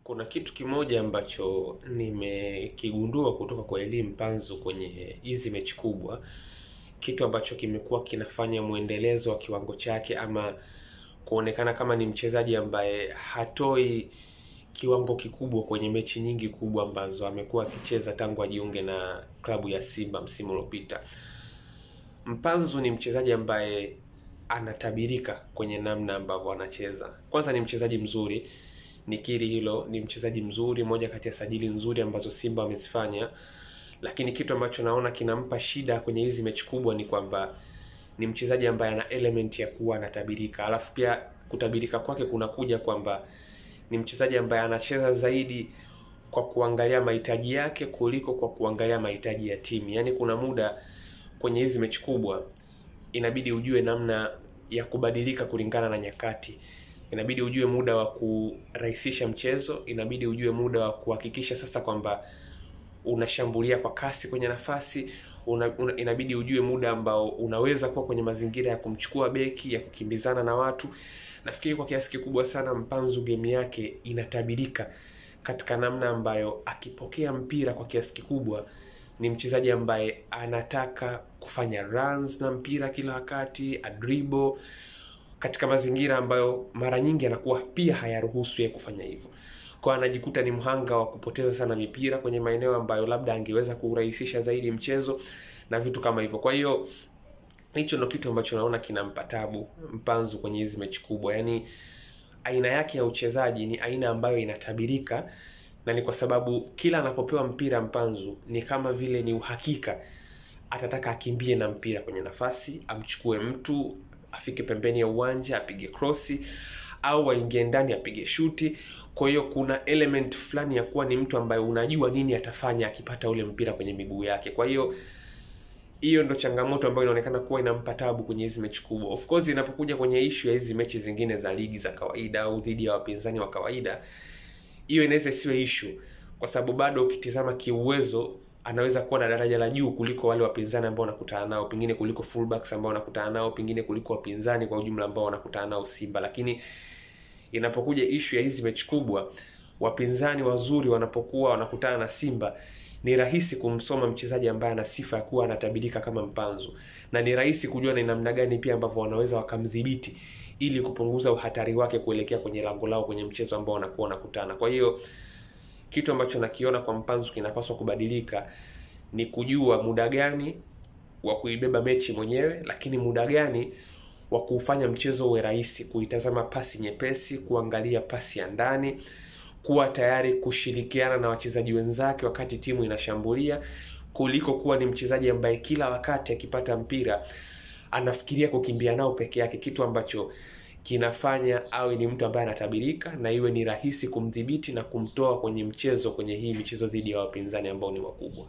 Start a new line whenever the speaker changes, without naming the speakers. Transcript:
Kuna kitu kimoja ambacho nimekigundua kutoka kwa Elie Mpanzu kwenye hizi mechi kubwa, kitu ambacho kimekuwa kinafanya muendelezo wa kiwango chake ama kuonekana kama ni mchezaji ambaye hatoi kiwango kikubwa kwenye mechi nyingi kubwa ambazo amekuwa akicheza tangu ajiunge na klabu ya Simba msimu uliopita. Mpanzu ni mchezaji ambaye anatabirika kwenye namna ambavyo anacheza. Kwanza ni mchezaji mzuri, nikiri hilo, ni mchezaji mzuri, moja kati ya sajili nzuri ambazo Simba wamezifanya. Lakini kitu ambacho naona kinampa shida kwenye hizi mechi kubwa ni kwamba ni mchezaji ambaye ana element ya kuwa anatabirika. Alafu pia kutabirika kwake kunakuja kwamba ni mchezaji ambaye anacheza zaidi kwa kuangalia mahitaji yake kuliko kwa kuangalia mahitaji ya timu. Yaani kuna muda kwenye hizi mechi kubwa inabidi ujue namna ya kubadilika kulingana na nyakati. Inabidi ujue muda wa kurahisisha mchezo, inabidi ujue muda wa kuhakikisha sasa kwamba unashambulia kwa kasi kwenye nafasi, inabidi ujue muda ambao unaweza kuwa kwenye mazingira ya kumchukua beki, ya kukimbizana na watu. Nafikiri kwa kiasi kikubwa sana Mpanzu game yake inatabirika katika namna ambayo akipokea mpira kwa kiasi kikubwa ni mchezaji ambaye anataka kufanya runs na mpira kila wakati, dribble katika mazingira ambayo mara nyingi anakuwa pia hayaruhusu yeye kufanya hivyo. Kwa anajikuta ni mhanga wa kupoteza sana mipira kwenye maeneo ambayo labda angeweza kurahisisha zaidi mchezo na vitu kama hivyo. Kwa hiyo hicho ndio kitu ambacho naona kinampa tabu Mpanzu kwenye hizi mechi kubwa. Yaani aina yake ya uchezaji ni aina ambayo inatabirika, na ni kwa sababu kila anapopewa mpira Mpanzu ni kama vile ni uhakika atataka akimbie na mpira kwenye nafasi, amchukue mtu, afike pembeni ya uwanja, apige crossi au aingie ndani apige shuti. Kwa hiyo kuna element fulani ya kuwa ni mtu ambaye unajua nini atafanya akipata ule mpira kwenye miguu yake. Kwa hiyo hiyo ndo changamoto ambayo inaonekana kuwa inampa tabu kwenye hizi mechi kubwa. Of course inapokuja kwenye issue ya hizi mechi zingine za ligi za kawaida au dhidi ya wapinzani wa kawaida, hiyo inaweza isiwe issue kwa sababu bado ukitizama kiuwezo anaweza kuwa na daraja la juu kuliko wale wapinzani ambao wanakutana nao, pengine kuliko fullbacks ambao wanakutana nao, pengine kuliko wapinzani kwa ujumla ambao wanakutana nao Simba. Lakini inapokuja issue ya hizi mechi kubwa, wapinzani wazuri wanapokuwa wanakutana na Simba, ni rahisi kumsoma mchezaji ambaye ana sifa ya kuwa anatabirika kama Mpanzu, na ni rahisi kujua ni namna gani pia ambavyo wanaweza wakamdhibiti ili kupunguza uhatari wake kuelekea kwenye lango lao kwenye mchezo ambao wanakuwa wanakutana. Kwa hiyo kitu ambacho nakiona kwa Mpanzu kinapaswa kubadilika ni kujua muda gani wa kuibeba mechi mwenyewe, lakini muda gani wa kufanya mchezo uwe rahisi, kuitazama pasi nyepesi, kuangalia pasi ya ndani, kuwa tayari kushirikiana na wachezaji wenzake wakati timu inashambulia, kuliko kuwa ni mchezaji ambaye kila wakati akipata mpira anafikiria kukimbia nao peke yake, kitu ambacho kinafanya awe ni mtu ambaye anatabirika na iwe ni rahisi kumdhibiti na kumtoa kwenye mchezo, kwenye hii michezo dhidi ya wapinzani ambao ni wakubwa.